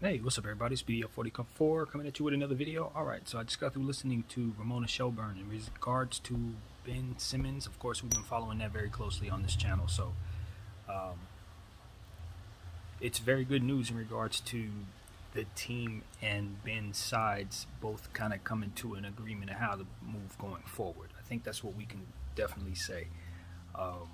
Hey, what's up, everybody? It's BDF40.4 coming at you with another video. Alright, so I just got through listening to Ramona Shelburne in regards to Ben Simmons. Of course, we've been following that very closely on this channel, so um, it's very good news in regards to the team and Ben's sides both kind of coming to an agreement of how to move going forward. I think that's what we can definitely say. Um,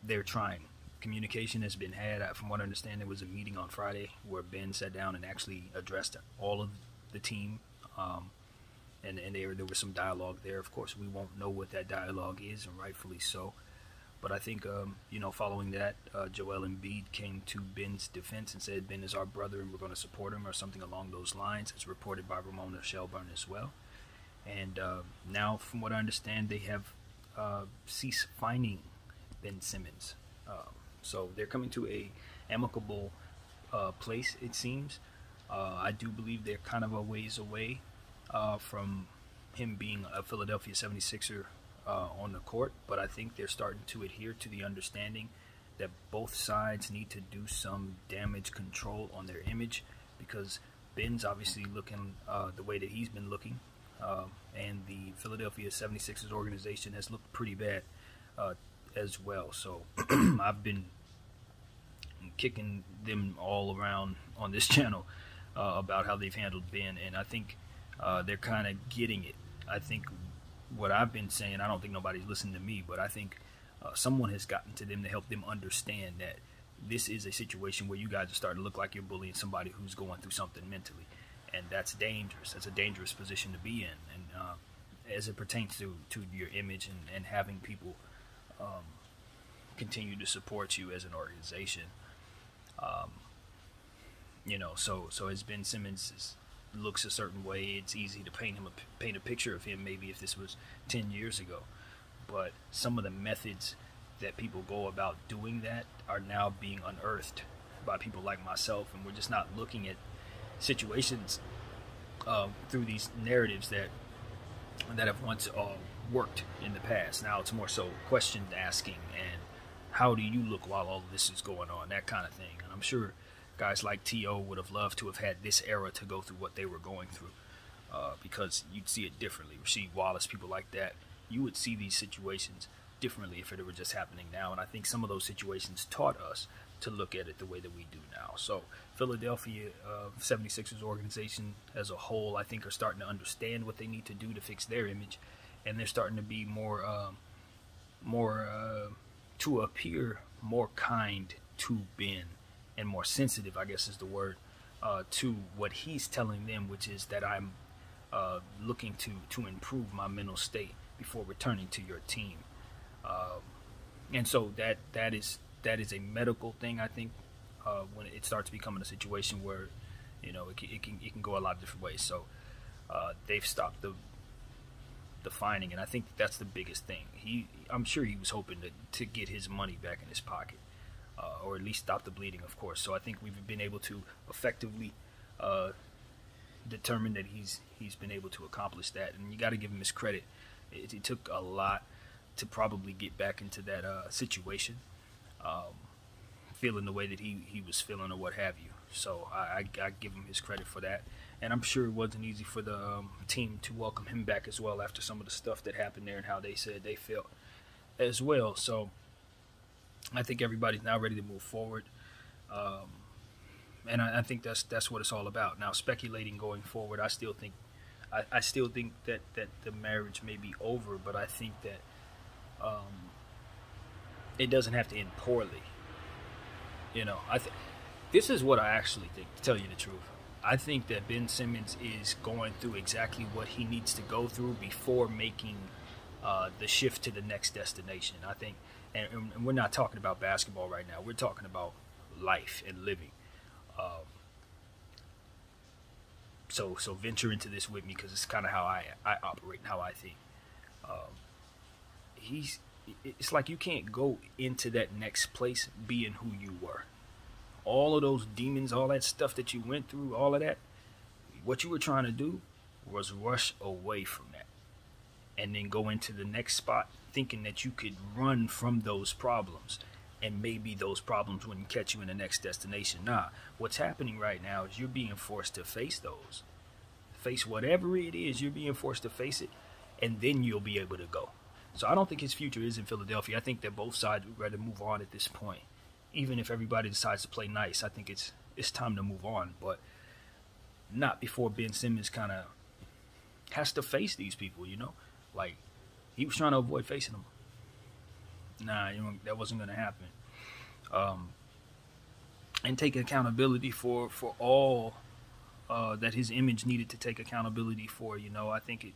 they're trying. Communication has been had. From what I understand, there was a meeting on Friday where Ben sat down and actually addressed all of the team, and there was some dialogue there. Of course, we won't know what that dialogue is, and rightfully so. But I think, following that, Joel Embiid came to Ben's defense and said, Ben is our brother and we're going to support him, or something along those lines. It's reported by Ramona Shelburne as well. And now, from what I understand, they have ceased fining Ben Simmons. So they're coming to a amicable place, it seems. I do believe they're kind of a ways away from him being a Philadelphia 76er on the court, but I think they're starting to adhere to the understanding that both sides need to do some damage control on their image, because Ben's obviously looking the way that he's been looking, and the Philadelphia 76ers organization has looked pretty bad as well. So I've been kicking them all around on this channel about how they've handled Ben, and I think they're kind of getting it. I think what I've been saying, I don't think nobody's listening to me, but I think someone has gotten to them to help them understand that this is a situation where you guys are starting to look like you're bullying somebody who's going through something mentally, and that's dangerous. That's a dangerous position to be in, and as it pertains to your image and having people continue to support you as an organization. So as Ben Simmons looks a certain way, it's easy to paint a picture of him maybe if this was 10 years ago. But some of the methods that people go about doing that are now being unearthed by people like myself, and we're just not looking at situations through these narratives that have once worked in the past. Now it's more so question asking and how do you look while all of this is going on, that kind of thing. And I'm sure guys like T.O. would have loved to have had this era to go through what they were going through, because you'd see it differently. Rasheed Wallace, people like that, you would see these situations differently if it were just happening now. And I think some of those situations taught us to look at it the way that we do now. So Philadelphia 76ers organization as a whole, I think, are starting to understand what they need to do to fix their image, and they're starting to be more to appear more kind to Ben and more sensitive, I guess is the word, to what he's telling them, which is that I'm looking to improve my mental state before returning to your team. And so that is a medical thing, I think, when it starts becoming a situation where, it can go a lot of different ways. So they've stopped the fining, and I think that's the biggest thing. I'm sure he was hoping to get his money back in his pocket, or at least stop the bleeding, of course. So I think we've been able to effectively determine that he's been able to accomplish that, and you got to give him his credit. It took a lot to probably get back into that situation, feeling the way that he was feeling or what have you. So I give him his credit for that. And I'm sure it wasn't easy for the team to welcome him back as well after some of the stuff that happened there and how they said they felt as well. So I think everybody's now ready to move forward. And I think that's what it's all about. Now, speculating going forward, I still think that the marriage may be over, but I think that it doesn't have to end poorly. This is what I actually think, to tell you the truth. I think that Ben Simmons is going through exactly what he needs to go through before making the shift to the next destination. I think, and we're not talking about basketball right now. We're talking about life and living. So venture into this with me, because it's kind of how I operate and how I think. It's like you can't go into that next place being who you were. All of those demons, all that stuff that you went through, all of that, what you were trying to do was rush away from that and then go into the next spot thinking that you could run from those problems and maybe those problems wouldn't catch you in the next destination. Nah, what's happening right now is you're being forced to face those. Face whatever it is, you're being forced to face it, and then you'll be able to go. So I don't think his future is in Philadelphia. I think that both sides would rather move on at this point. Even if everybody decides to play nice, I think it's time to move on, but not before Ben Simmons kind of has to face these people, you know? Like, he was trying to avoid facing them. Nah, that wasn't going to happen. And take accountability for all that his image needed to take accountability for, you know? I think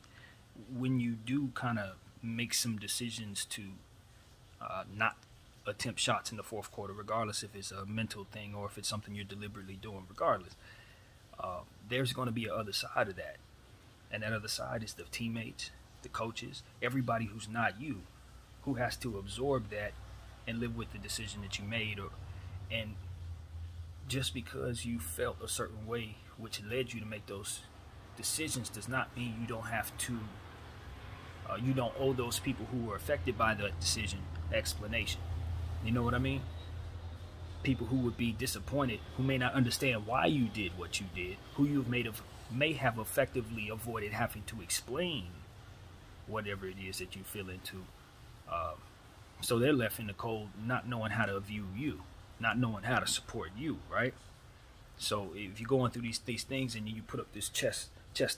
when you do kind of make some decisions to not attempt shots in the fourth quarter, regardless if it's a mental thing or if it's something you're deliberately doing, regardless, there's going to be an other side of that. And that other side is the teammates, the coaches, everybody who's not you, who has to absorb that and live with the decision that you made. And just because you felt a certain way, which led you to make those decisions, does not mean you don't have to, you don't owe those people who were affected by that decision explanation. You know what I mean? People who would be disappointed, who may not understand why you did what you did, who you may have effectively avoided having to explain whatever it is that you feel into. So they're left in the cold, not knowing how to view you, not knowing how to support you, right? So if you're going through these things and you put up this chest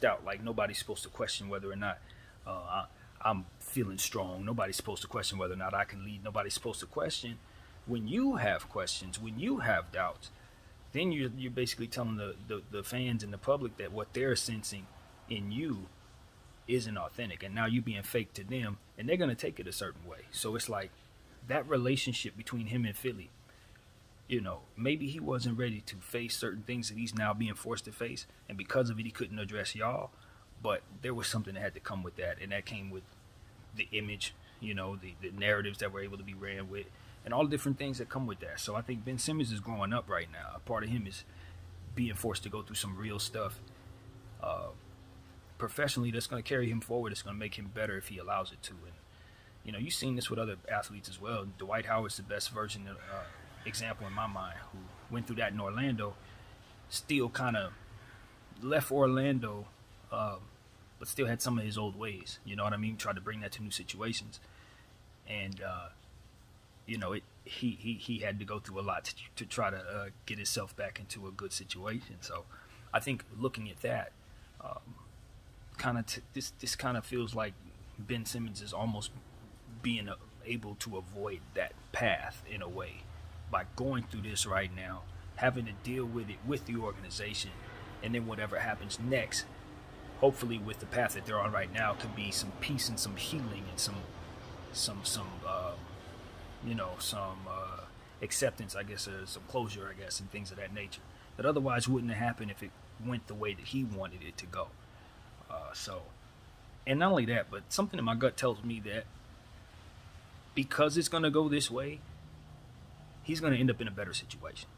out, like nobody's supposed to question whether or not I'm feeling strong. Nobody's supposed to question whether or not I can lead. Nobody's supposed to question. When you have questions, when you have doubts, then you're basically telling the fans and the public that what they're sensing in you isn't authentic, and now you being fake to them, and they're going to take it a certain way. So it's like that relationship between him and Philly, you know, maybe he wasn't ready to face certain things that he's now being forced to face, and because of it he couldn't address y'all, but there was something that had to come with that, and that came with the image, you know, the narratives that were able to be ran with, and all the different things that come with that. So I think Ben Simmons is growing up right now. A part of him is being forced to go through some real stuff professionally that's going to carry him forward. It's going to make him better if he allows it to. And you know, you've seen this with other athletes as well. Dwight Howard's the best version of example in my mind, who went through that in Orlando, still kind of left Orlando, but still had some of his old ways. You know what I mean? Tried to bring that to new situations, and you know, he had to go through a lot to try to get himself back into a good situation. So I think looking at that, this kind of feels like Ben Simmons is almost being able to avoid that path in a way by going through this right now, having to deal with it with the organization, and then whatever happens next, hopefully with the path that they're on right now, could be some peace and some healing and some acceptance, I guess, or some closure, I guess, and things of that nature that otherwise wouldn't have happened if it went the way that he wanted it to go. And not only that, but something in my gut tells me that because it's going to go this way, he's going to end up in a better situation.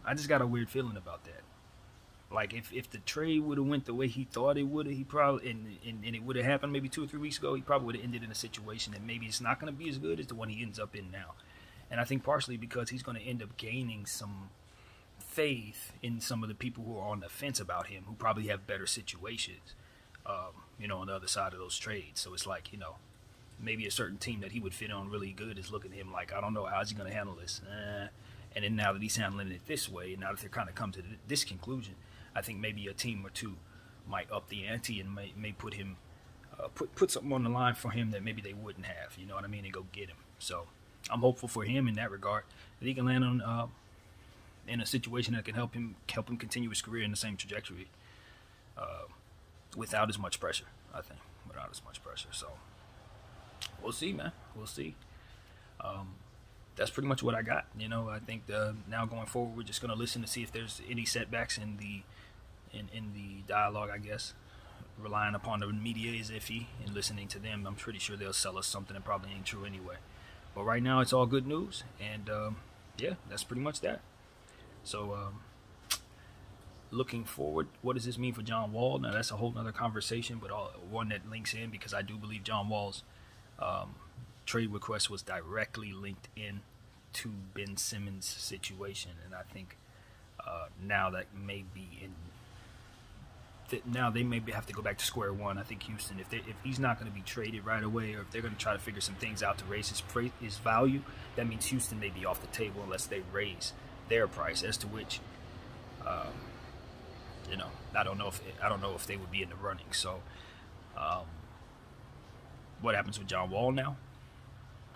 I just got a weird feeling about that. Like if the trade would have went the way he thought it would have, he probably, and it would have happened maybe 2 or 3 weeks ago, he probably would have ended in a situation that maybe it's not going to be as good as the one he ends up in now. And I think partially because he's going to end up gaining some faith in some of the people who are on the fence about him, who probably have better situations, you know, on the other side of those trades. So it's like, you know, maybe a certain team that he would fit on really good is looking at him like, I don't know, how's he going to handle this? And then now that he's handling it this way, and now that they're kind of come to this conclusion, I think maybe a team or two might up the ante and may put him, put something on the line for him that maybe they wouldn't have, you know what I mean, and go get him. So I'm hopeful for him in that regard, that he can land on in a situation that can help him continue his career in the same trajectory, without as much pressure. I think without as much pressure. So we'll see, man. We'll see. That's pretty much what I got. You know, I think now going forward, we're just gonna listen to see if there's any setbacks in the dialogue, I guess. Relying upon the media is iffy, and listening to them, I'm pretty sure they'll sell us something that probably ain't true anyway. But right now, it's all good news, and yeah, that's pretty much that. So looking forward, what does this mean for John Wall? Now, that's a whole nother conversation, but one that links in, because I do believe John Wall's trade request was directly linked in to Ben Simmons' situation, and I think now that may be in. Now they maybe have to go back to square one. I think Houston, if he's not going to be traded right away, or if they're going to try to figure some things out to raise his value, that means Houston may be off the table unless they raise their price. As to which, you know, I don't know if they would be in the running. So, what happens with John Wall now?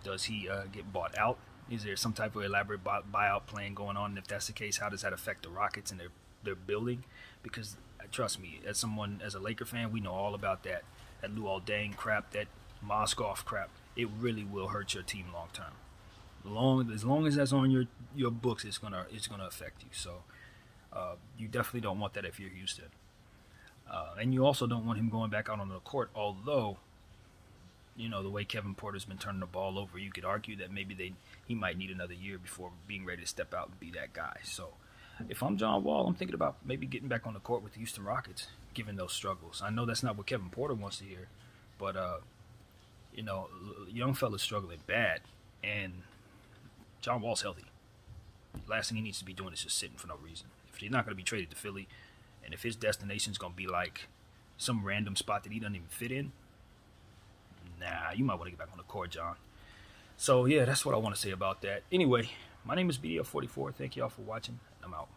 Does he get bought out? Is there some type of elaborate buyout plan going on? And if that's the case, how does that affect the Rockets and their building? Because trust me, as a Laker fan, we know all about that Luol Deng crap, that Mozgov crap. It really will hurt your team long term. As long as that's on your books, it's gonna affect you. So you definitely don't want that if you're Houston, and you also don't want him going back out on the court. Although, you know, the way Kevin Porter's been turning the ball over, you could argue that maybe he might need another year before being ready to step out and be that guy. So if I'm John Wall, I'm thinking about maybe getting back on the court with the Houston Rockets, given those struggles. I know that's not what Kevin Porter wants to hear, but you know, young fella's struggling bad, and John Wall's healthy. Last thing he needs to be doing is just sitting for no reason. If he's not going to be traded to Philly, and if his destination's going to be like some random spot that he doesn't even fit in, nah, you might want to get back on the court, John. So yeah, that's what I want to say about that. Anyway, my name is BDL44. Thank y'all for watching. I'm out.